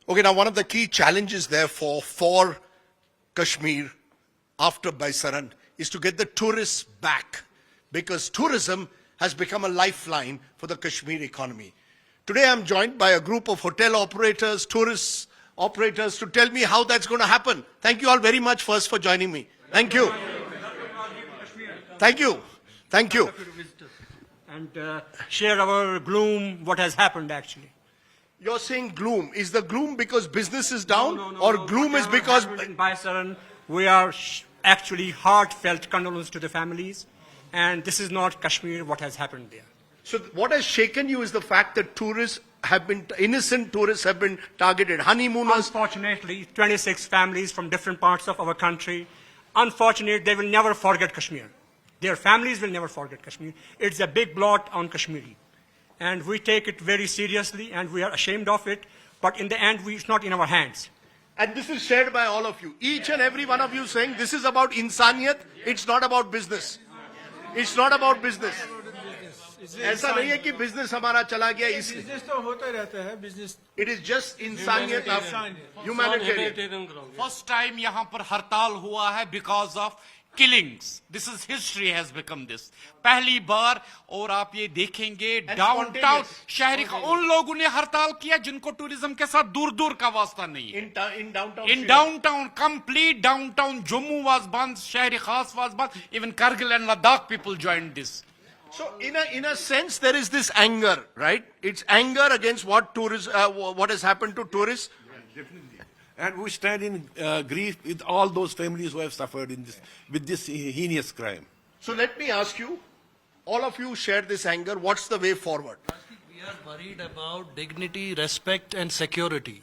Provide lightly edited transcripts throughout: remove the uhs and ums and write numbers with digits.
Okay, now one of the key challenges therefore for Kashmir after Baisaran is to get the tourists back, because tourism has become a lifeline for the Kashmir economy. Today I'm joined by a group of hotel operators, tourist operators to tell me how that's going to happen. Thank you all very much first for joining me. Thank you. Thank you. Thank you. And share our gloom, what has happened actually. You're saying gloom. Is the gloom because business is down, No, or gloom is whatever because... happened in Baisaran, we are actually heartfelt condolences to the families, and this is not Kashmir, what has happened there. So what has shaken you is the fact that innocent tourists have been targeted. Honeymooners. Unfortunately, 26 families from different parts of our country, unfortunately, they will never forget Kashmir. Their families will never forget Kashmir. It's a big blot on Kashmiri. And we take it very seriously, and we are ashamed of it. But in the end, it's not in our hands. And this is shared by all of you. Each and every one of you saying this is about insaniyat, it's not about business. It's not about business. ऐसा नहीं है कि business हमारा चला गया इसलिए. Business तो होता रहता है business. It is just insaniyat of humanitarian. First time यहाँ पर हड़ताल हुआ है because of killings. This is history has become this. पहली बार, और आप ये देखेंगे डाउनटाउन शहरी का उन लोगों ने हड़ताल किया जिनको टूरिज्म के साथ दूर दूर का वास्ता नहीं है. In downtown, complete downtown, Jammu was banned, Shahri Khas was banned, even Kargil and Ladakh people joined this. So in a sense there is this anger, right? It's anger against what has happened to tourists. Definitely. And we stand in grief with all those families who have suffered with this heinous crime. So let me ask you, all of you share this anger, what's the way forward? We are worried about dignity, respect and security.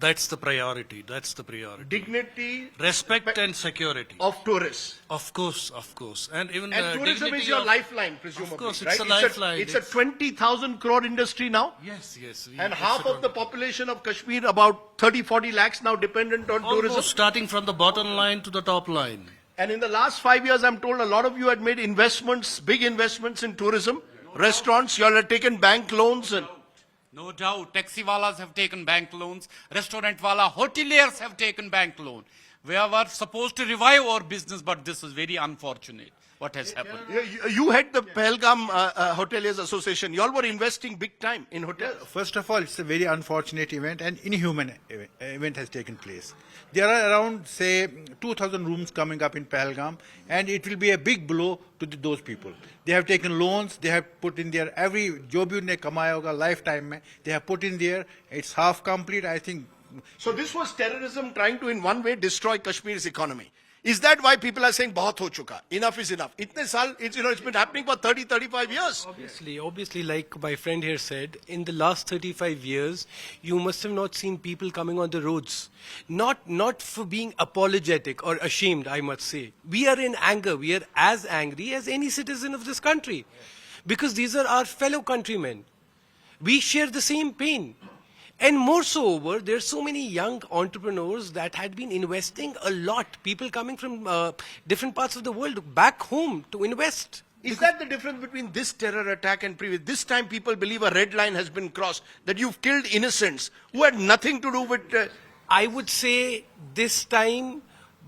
That's the priority. That's the priority. Dignity, Respect and security. of tourists. Of course, of course. And even And tourism dignity is your of- lifeline, presumably. Of course, right? it's a lifeline. It's a 20,000 crore industry now. Yes, yes. And half of the population of Kashmir, about 30-40 lakhs now dependent on tourism. Almost starting from the bottom line to the top line. And in the last 5 years, I'm told a lot of you had made investments, big investments in tourism. Restaurants, you all have taken bank loans and... No doubt, taxi walas have taken bank loans, restaurant wala, hoteliers have taken bank loan. We were supposed to revive our business, but this is very unfortunate, what has happened. You head the Pahalgam Hoteliers Association. You all were investing big time in hotels. First of all, it's a very unfortunate event and inhuman event has taken place. There are around, say, 2,000 rooms coming up in Pahalgam, and it will be a big blow to those people. They have taken loans, they have put in there, every jo bhi unne kamaya hoga lifetime mein, they have put in there. It's half complete, I think. So this was terrorism trying to in one way destroy Kashmir's economy. Is that why people are saying bahut ho chuka? Enough is enough. Itne saal, it's been happening for 30-35 years. Obviously, like my friend here said, in the last 35 years, you must have not seen people coming on the roads. Not for being apologetic or ashamed, I must say. We are in anger. We are as angry as any citizen of this country. Because these are our fellow countrymen. We share the same pain. And more so over, there are so many young entrepreneurs that had been investing a lot. People coming from different parts of the world back home to invest. Is that the difference between this terror attack and previous? This time people believe a red line has been crossed, that you've killed innocents who had nothing to do with... I would say this time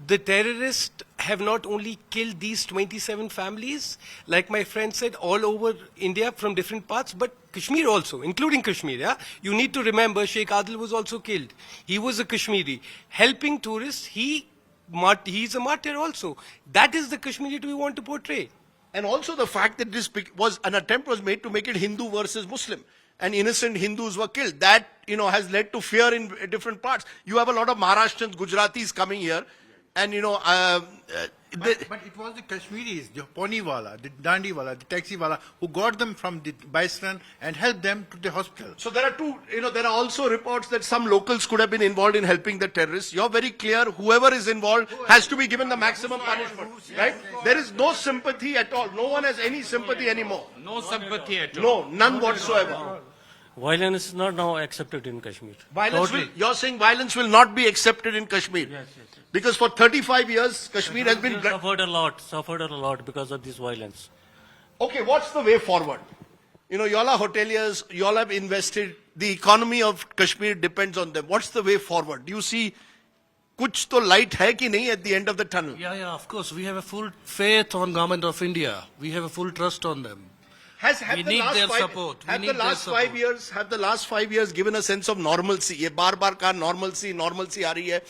the terrorists have not only killed these 27 families, like my friend said, all over India from different parts, but Kashmir also, including Kashmir. Yeah? You need to remember Sheikh Adil was also killed. He was a Kashmiri. Helping tourists, he's a martyr also. That is the Kashmiri we want to portray. And also the fact that an attempt was made to make it Hindu versus Muslim. And innocent Hindus were killed. That, has led to fear in different parts. You have a lot of Maharashtrians, Gujaratis coming here. And, But it was the Kashmiris, the pony wala, the dandi wala, the taxi wala, who got them from the Baisaran and helped them to the hospital. So there are there are also reports that some locals could have been involved in helping the terrorists. You're very clear, whoever is involved has to be given the maximum punishment, right? There is no sympathy at all. No one has any sympathy anymore. No sympathy at all. No, none whatsoever. Violence is not now accepted in Kashmir. You're saying violence will not be accepted in Kashmir? Yes. Because for 35 years, Kashmir has been... Suffered a lot because of this violence. Okay, what's the way forward? You know, y'all are hoteliers, y'all have invested, the economy of Kashmir depends on them. What's the way forward? Do you see kuch to light hai ki nahi at the end of the tunnel? Yeah, of course. We have a full faith on Government of India. We have a full trust on them. Have We the need last their five- support. We Have need the their last 5 support. years, have the last 5 years given a sense of normalcy? ये बार-बार का normalcy aa rahi hai.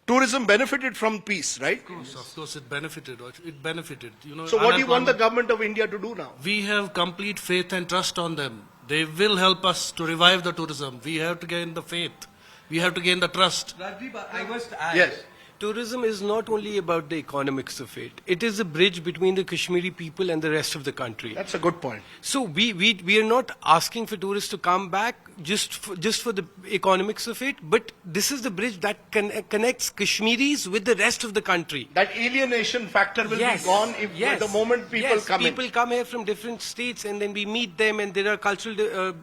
Tourism benefited from peace, right? Of course, it benefited. It benefited. You know. So what do you want the unemployment- government of India to do now? We have complete faith and trust on them. They will help us to revive the tourism. We have to gain the faith. We have to gain the trust. Rajdeep, I must add. Yes. Tourism is not only about the economics of it. It is a bridge between the Kashmiri people and the rest of the country. That's a good point. So we are not asking for tourists to come back just for the economics of it, but this is the bridge that connects Kashmiris with the rest of the country. That alienation factor will be gone if the moment people come in. People come here from different states and then we meet them and there are cultural,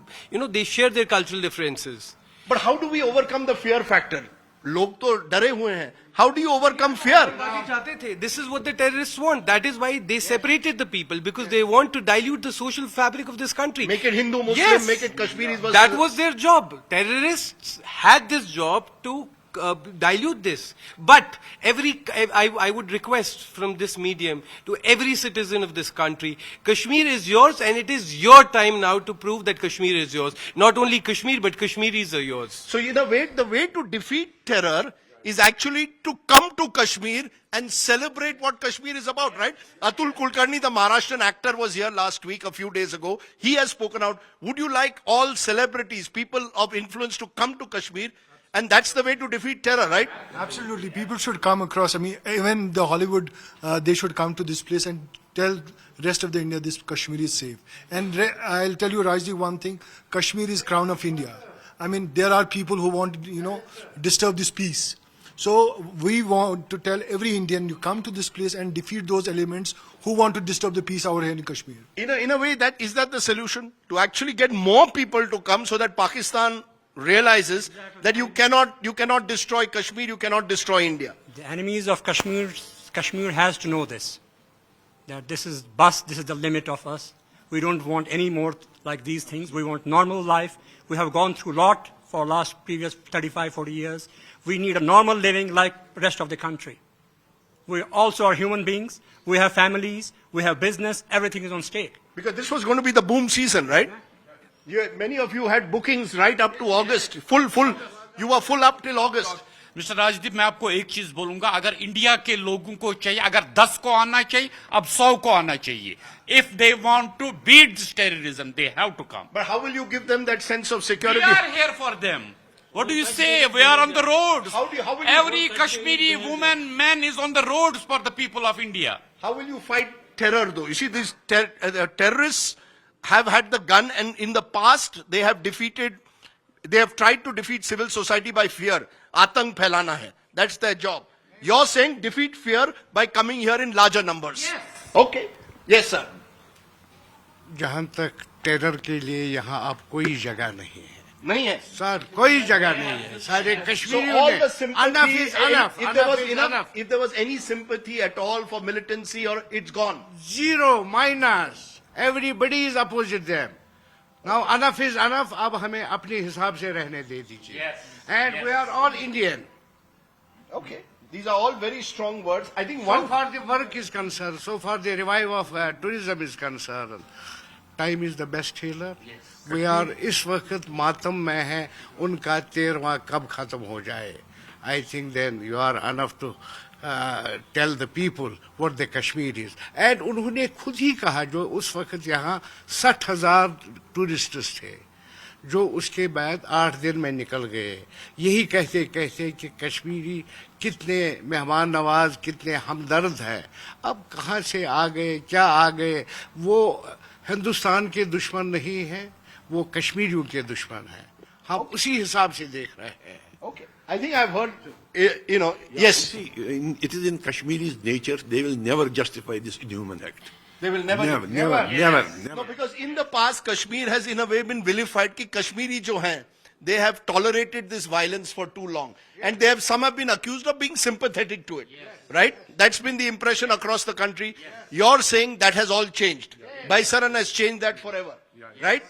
they share their cultural differences. But how do we overcome the fear factor? लोग तो डरे हुए हैं. How do you overcome fear? This is what the terrorists want. That is why they separated the people, because they want to dilute the social fabric of this country. Make it Hindu, Muslim, Yes. make it Kashmiris. That was their job. Terrorists had this job to dilute this. But I would request from this medium to every citizen of this country, Kashmir is yours and it is your time now to prove that Kashmir is yours. Not only Kashmir, but Kashmiris are yours. So in a way, the way to defeat terror is actually to come to Kashmir and celebrate what Kashmir is about, right? Atul Kulkarni, the Maharashtrian actor, was here last week, a few days ago. He has spoken out. Would you like all celebrities, people of influence to come to Kashmir? And that's the way to defeat terror, right? Absolutely. People should come across. I mean, even the Hollywood, they should come to this place and tell rest of the India this Kashmir is safe. And I'll tell you, Rajdi, one thing. Kashmir is crown of India. I mean, there are people who want to, disturb this peace. So we want to tell every Indian, you come to this place and defeat those elements who want to disturb the peace over here in Kashmir. In a way, is that the solution? To actually get more people to come so that Pakistan realizes that you cannot destroy Kashmir, you cannot destroy India. The enemies of Kashmir has to know this, that this is the limit of us. We don't want any more like these things. We want normal life. We have gone through a lot for previous 35, 40 years. We need a normal living like the rest of the country. We also are human beings. We have families. We have business. Everything is on stake. Because this was going to be the boom season, right? Many of you had bookings right up to August. Full. You were full up till August. Mister Rajdeep मैं आपको एक चीज बोलूंगा अगर India के लोगों को चाहिए अगर 10 को आना चाहिए अब 100 को आना चाहिए if they want to beat this terrorism they have to come. But how will you give them that sense of security? We are here for them. What do you say? We are on the roads. How will you Every Kashmiri woman, man is on the roads for the people of India. How will you fight terror though? You see, these terrorists have had the gun and in the past they have tried to defeat civil society by fear. Atang phailana hai. That's their job. You're saying defeat fear by coming here in larger numbers. Yes. Okay. Yes, sir. जहाँ तक terror के लिए यहाँ अब कोई जगह नहीं है नहीं है. सर कोई जगह नहीं है सारे So कश्मीरियों all ने the sympathy, enough is enough, if there was any sympathy at all for militancy, or it's gone. zero minus everybody is opposite them now enough is enough अब हमें अपने हिसाब से रहने दे दीजिए Yes. and we are all Indian. Okay. These are all very strong words. I think So one. far the work is concerned, so far the revive of tourism is concerned, time is the best healer. We are इस वक्त मातम में हैं उनका 13वां कब खत्म हो जाए. I think then you are enough to tell the people what the Kashmir is. And उन्होंने खुद ही कहा जो उस वक्त यहाँ 60,000 टूरिस्ट्स थे जो उसके बाद 8 दिन में निकल गए यही कहते कहते कि कश्मीरी कितने मेहमान नवाज कितने हमदर्द हैं अब कहाँ से आ गए क्या आ गए वो हिंदुस्तान के दुश्मन नहीं हैं वो कश्मीरियों के दुश्मन हैं हम उसी हिसाब से देख रहे हैं. Okay. I think I've heard, yes. See, it is in Kashmiri's nature, they will never justify this inhuman act. They will never. No, because in the past, Kashmir has in a way been vilified कि कश्मीरी जो हैं, they have tolerated this violence for too long. And some have been accused of being sympathetic to it. Right? That's been the impression across the country. You're saying that has all changed. Baisaran has changed that forever. right?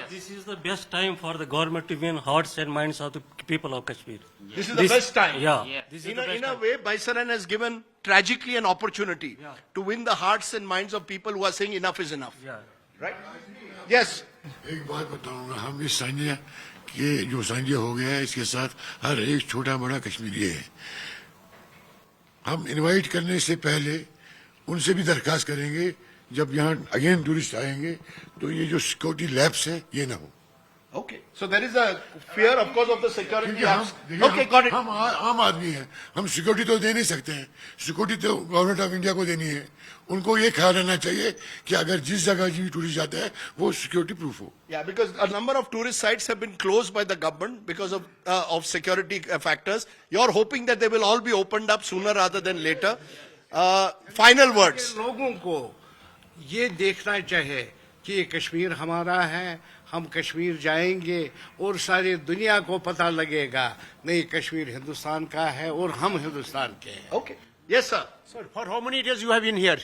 This is the best time for the government to win hearts and minds of the people of Kashmir. This is the best time. Yeah. This is In the a, best in a time. way, Baisaran has given tragically an opportunity to win the hearts and minds of people who are saying enough is enough. Yeah. Right? Yes. एक बात बताऊंगा, हम इस सांझे कि जो सांझे हो गया है इसके साथ हर एक छोटा बड़ा कश्मीरी है. हम इनवाइट करने से पहले उनसे भी दरखास्त करेंगे जब यहाँ अगेन टूरिस्ट आएंगे तो ये जो सिक्योरिटी लैब्स है ये ना हो. Okay. So there is a fear, of course, of the security क्योंकि हम lapse. देखिए, Okay, got it. हम आम आदमी हैं, हम सिक्योरिटी तो दे नहीं सकते हैं. सिक्योरिटी तो गवर्नमेंट ऑफ इंडिया को देनी है. उनको ये ख्याल रहना चाहिए कि अगर जिस जगह भी टूरिस्ट जाता है वो सिक्योरिटी प्रूफ हो. Yeah, because a number of tourist sites have been closed by the government because of security factors. You're hoping that they will all be opened up sooner rather than later. Final words. लोगों को ये देखना चाहिए कि ये कश्मीर हमारा है, हम कश्मीर जाएंगे और सारी दुनिया को पता लगेगा नहीं कश्मीर हिंदुस्तान का है और हम हिंदुस्तान के हैं. Okay. Yes, sir. Sir, for how many days you have been here?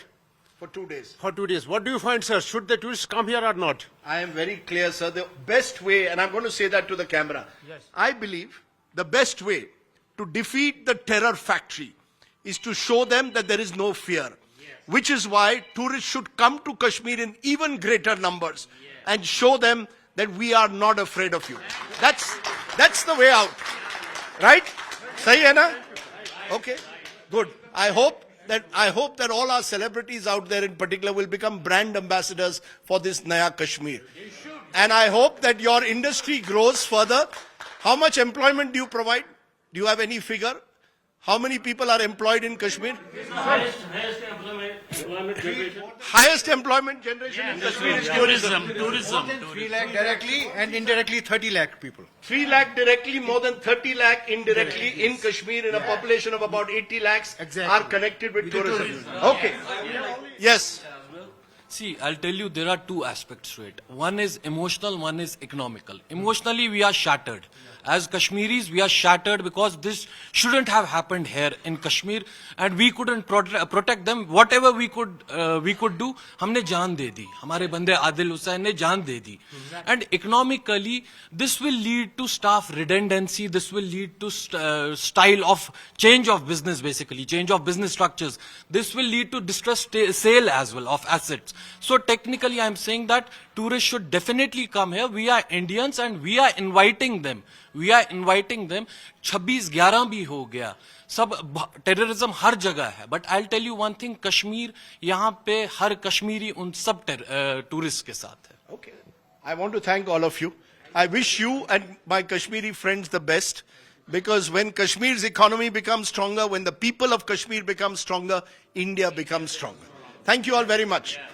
For 2 days. For 2 days. What do you find, sir? Should the tourists come here or not? I am very clear, sir. The best way, and I'm going to say that to the camera. Yes. I believe the best way to defeat the terror factory is to show them that there is no fear. Which is why tourists should come to Kashmir in even greater numbers and show them that we are not afraid of you. That's the way out. Right? Sahi hai na? Okay. Good. I hope that all our celebrities out there in particular will become brand ambassadors for this Naya Kashmir. And I hope that your industry grows further. How much employment do you provide? Do you have any figure? How many people are employed in Kashmir? Highest employment generation. Highest employment generation in Kashmir is tourism. tourism. 3 lakh directly and indirectly 30 lakh people. 3 lakh directly, more than 30 lakh indirectly in Kashmir in a population of about 80 lakhs are connected with tourism. Okay. Yes. See, I'll tell you, there are two aspects to it. One is emotional, one is economical. Emotionally, we are shattered. As Kashmiris, we are shattered because this shouldn't have happened here in Kashmir, and we couldn't protect them. Whatever we could do, हमने जान दे दी. हमारे बंदे आदिल हुसैन ने जान दे दी. And economically, this will lead to staff redundancy. This will lead to style of change of business, basically change of business structures. This will lead to distressed sale as well of assets. So technically, I'm saying that tourists should definitely come here. We are Indians and we are inviting them. We are inviting them. 26-11 भी हो गया. सब terrorism हर जगह है. But I'll tell you one thing, Kashmir यहाँ पे हर कश्मीरी उन सब tourists के साथ है. Okay. I want to thank all of you. I wish you and my Kashmiri friends the best, because when Kashmir's economy becomes stronger, when the people of Kashmir become stronger, India becomes stronger. Thank you all very much.